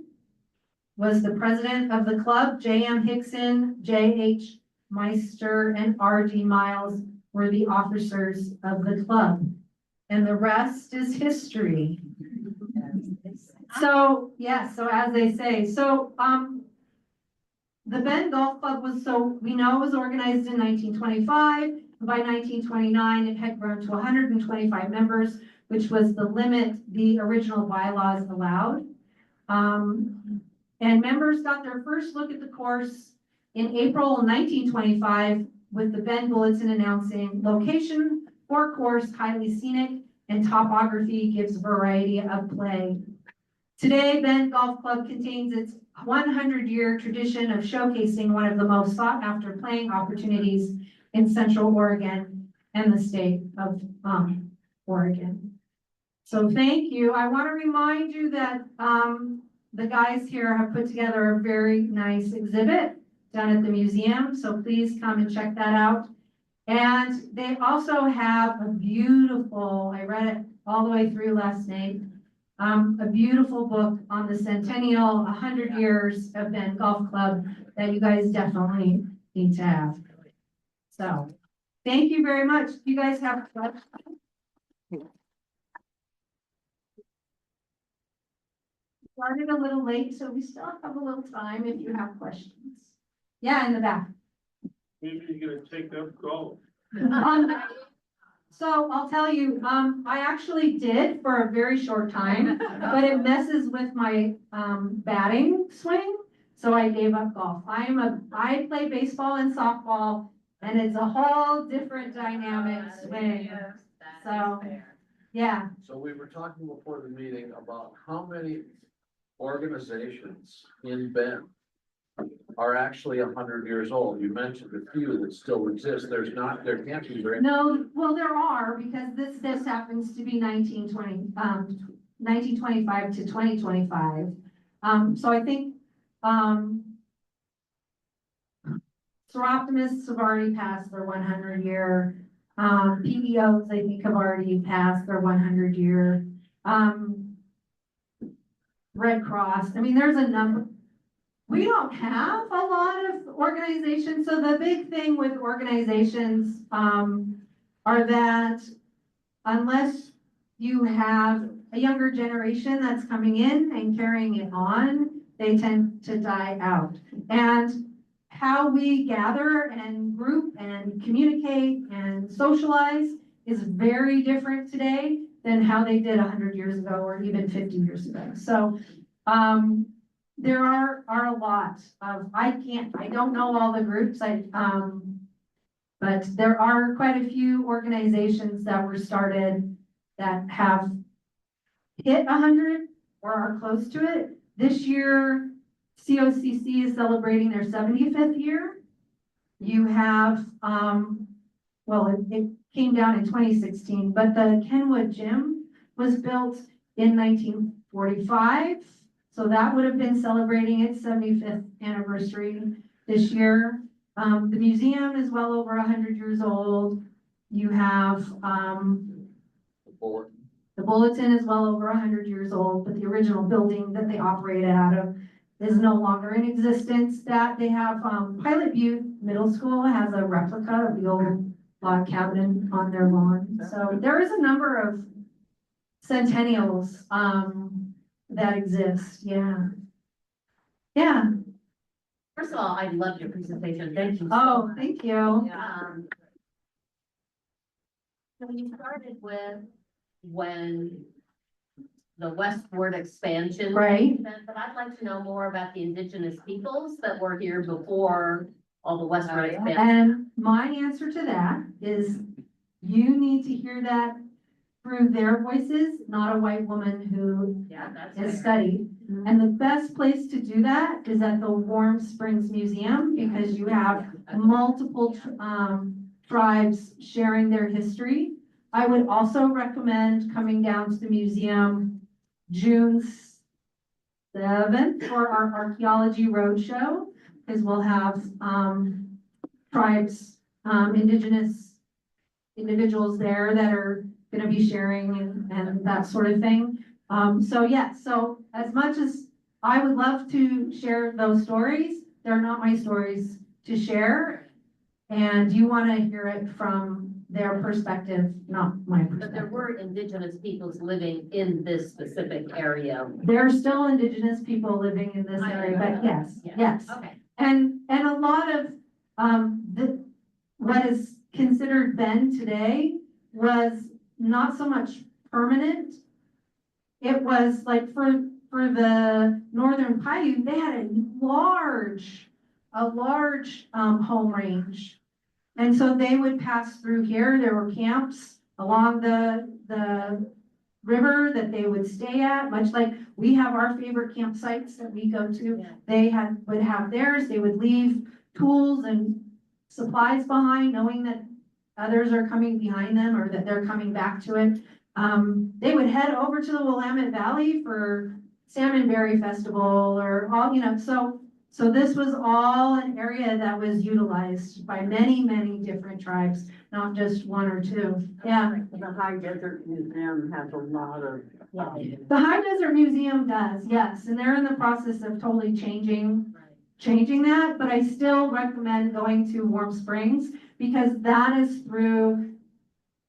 was the president of the club. J.M. Hickson, J.H. Meister, and R.D. Miles were the officers of the club. And the rest is history. So, yeah, so as they say, the Bend Golf Club we know it was organized in 1925. By 1929, it had grown to 125 members, which was the limit the original bylaws allowed. And members got their first look at the course in April 1925 with the Bend Bulletin announcing location for course highly scenic and topography gives variety of play. Today, Bend Golf Club contains its 100-year tradition of showcasing one of the most sought-after playing opportunities in Central Oregon and the state of Oregon. So thank you. I want to remind you that the guys here have put together a very nice exhibit down at the museum, so please come and check that out. And they also have a beautiful, I read it all the way through last night, a beautiful book on the centennial 100 years of Bend Golf Club that you guys definitely need to have. So, thank you very much. Do you guys have questions? Started a little late, so we still have a little time if you have questions. Yeah, in the back. Maybe you're gonna take up golf. So I'll tell you, I actually did for a very short time, but it messes with my batting swing, so I gave up golf. I play baseball and softball, and it's a whole different dynamic swing. So, yeah. So we were talking before the meeting about how many organizations in Bend are actually 100 years old. You mentioned a few that still exist. There can't be very. No, well, there are, because this happens to be 1925 to 2025. So I think, Seroptimists have already passed their 100-year. PEOs, I think, have already passed their 100-year. Red Cross, I mean, there's a number. We don't have a lot of organizations, so the big thing with organizations are that unless you have a younger generation that's coming in and carrying it on, they tend to die out. And how we gather and group and communicate and socialize is very different today than how they did 100 years ago or even 50 years ago. So there are a lot of, I don't know all the groups, but there are quite a few organizations that were started that have hit 100 or are close to it. This year, COCC is celebrating their 75th year. You have, it came down in 2016, but the Kenwood Gym was built in 1945. So that would have been celebrating its 75th anniversary this year. The museum is well over 100 years old. You have the Bulletin is well over 100 years old, but the original building that they operated out of is no longer in existence. That they have Pilot Butte Middle School has a replica of the old log cabin on their lawn. So there is a number of centennials that exist. Yeah. Yeah. First of all, I loved your presentation. Thank you. Oh, thank you. So you started with when the westward expansion. Right. But I'd like to know more about the indigenous peoples that were here before all the westward expansion. And my answer to that is you need to hear that through their voices, not a white woman who is studied. And the best place to do that is at the Warm Springs Museum, because you have multiple tribes sharing their history. I would also recommend coming down to the museum June 7th for our archaeology roadshow, because we'll have tribes, indigenous individuals there that are going to be sharing and that sort of thing. So as much as I would love to share those stories, they're not my stories to share. And you want to hear it from their perspective, not my But there perspective. were indigenous peoples living in this specific area. There are still indigenous people living in this I area, know but that. yes. Okay. And a lot of, what is considered Bend today was not so much permanent. It was like for the Northern Paiute, they had a large, home range. And so they would pass through here. There were camps along the river that they would stay at, much like we have our favorite campsites that we go to. Yeah. They would have theirs. They would leave tools and supplies behind, knowing that others are coming behind them or that they're coming back to it. They would head over to the Willamette Valley for Salmonberry Festival or all, so this was all an area that was utilized by many, many different tribes, not just one or two. Yeah. The High Desert Museum has a lot of, The High Desert Museum does, yes, and they're in the process of totally changing that, but I still recommend going to Warm Springs because that is through,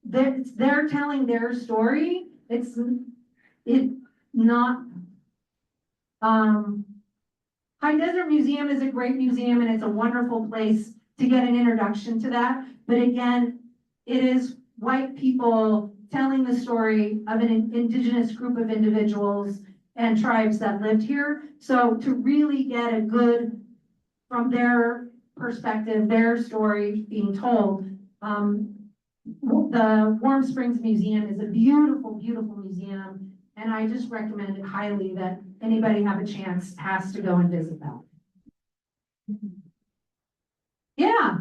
they're telling their story. It's not, High Desert Museum is a great museum and it's a wonderful place to get an introduction to that. But again, it is white people telling the story of an indigenous group of individuals and tribes that lived here. So to really get a good, from their perspective, their story being told, the Warm Springs Museum is a beautiful, beautiful museum. And I just recommend it highly that anybody have a chance has to go and visit that. Yeah,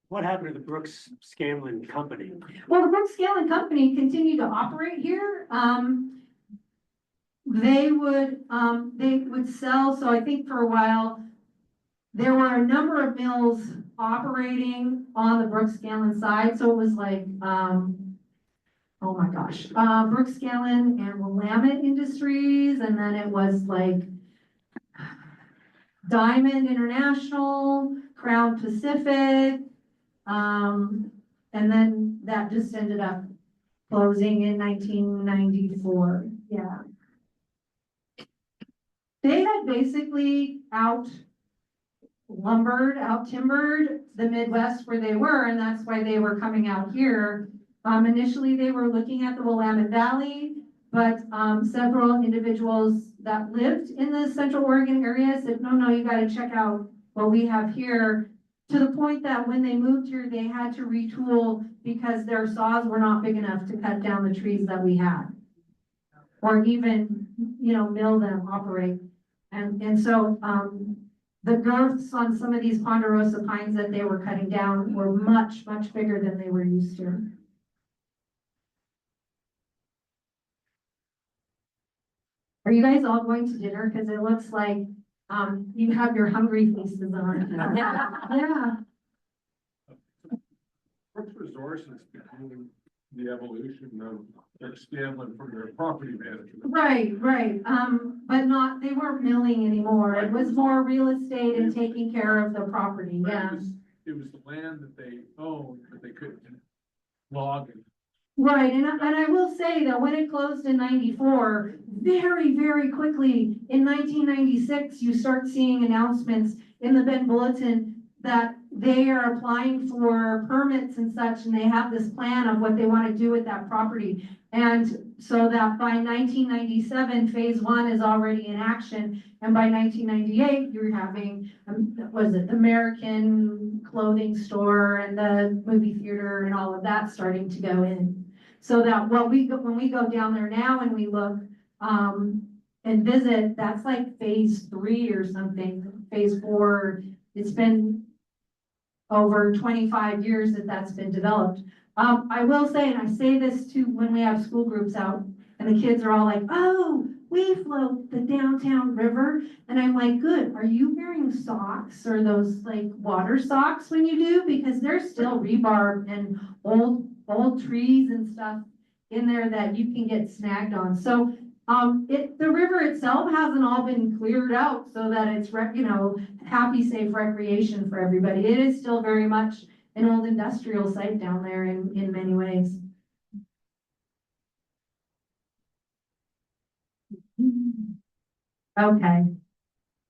What happened to the Brooks Scanlon Company? well, the Brooks Scale and Company continued to operate here. They would sell, so I think for a while, there were a number of mills operating on the Brooks Scanlon side, so it was like, oh my gosh, Brooks Scanlon and Willamette Industries, and then it was like Diamond International, Crown Pacific, and then that just ended up closing in 1994, yeah. They had basically out-timbered the Midwest where they were, and that's why they were coming out here. Initially, they were looking at the Willamette Valley, but several individuals that lived in the Central Oregon area said, no, you gotta check out what we have here. To the point that when they moved here, they had to retool because their saws were not big enough to cut down the trees that we had. Or even, mill them, operate. And so the girths on some of these ponderosa pines that they were cutting down were much, much bigger than they were used to. Are you guys all going to dinner? Because it looks like you have your hungry faces on. Yeah. Brooks Resources became the evolution of their Scanlon from their property management. Right. But they weren't milling anymore. It was more real estate and taking care of the property, But yeah. It was the land that they owned, that they couldn't log and Right, and I will say that when it closed in 94, very, very quickly, in 1996, you start seeing announcements in the Bend Bulletin that they are applying for permits and such, and they have this plan of what they want to do with that property. And so that by 1997, phase one is already in action, and by 1998, you're having, the American clothing store and the movie theater and all of that starting to go in. So that when we go down there now and we look and visit, that's like phase 3 or something, phase 4. It's been over 25 years that's been developed. I will say, and I say this too when we have school groups out and the kids are all like, oh, we float the downtown river. And I'm like, good, are you wearing socks or those like water socks when you do? Because there's still rebar and old trees and stuff in there that you can get snagged on. So the river itself hasn't all been cleared out so that it's happy, safe recreation for everybody. It is still very much an old industrial site down there in many ways. Okay.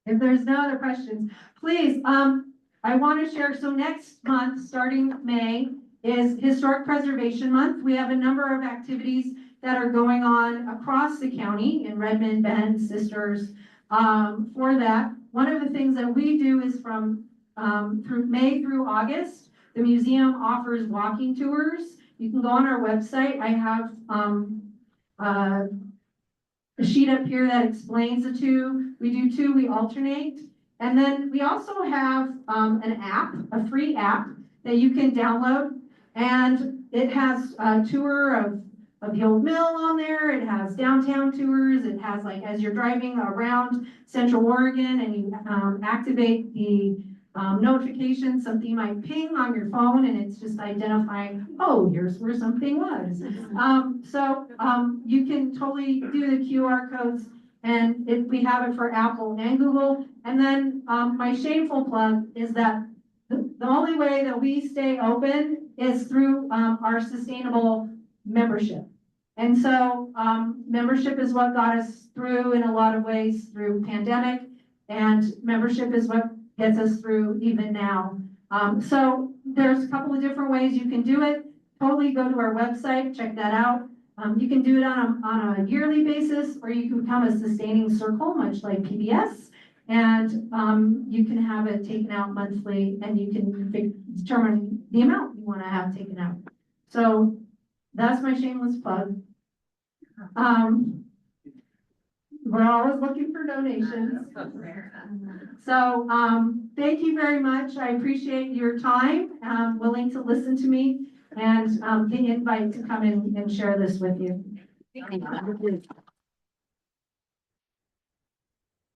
If there's no other questions, please, I want to share, so next month, starting May, is Historic Preservation Month. We have a number of activities that are going on across the county in Redmond, Bend, Sisters, for that. One of the things that we do is from through May through August, the museum offers walking tours. You can go on our website. I have a sheet up here that explains the two. We do two, we alternate. And then we also have an app, a free app that you can download. And it has a tour of the old mill on there. It has downtown tours. It has, like, as you're driving around Central Oregon and you activate the notification, something might ping on your phone and it's just identifying, oh, here's where something was. You can totally do the QR codes, and we have it for Apple and Google. And then my shameful plug is that the only way that we stay open is through our sustainable membership. And so membership is what got us through in a lot of ways through pandemic, and membership is what gets us through even now. So there's a couple of different ways you can do it. Totally go to our website, check that out. You can do it on a yearly basis, or you can become a sustaining circle, much like PBS. And you can have it taken out monthly, and you can determine the amount you want to have taken out. So that's my shameless plug. We're always looking for donations. So thank you very much. I appreciate your time, willing to listen to me, and the invite to come in and share this with you. Thank you.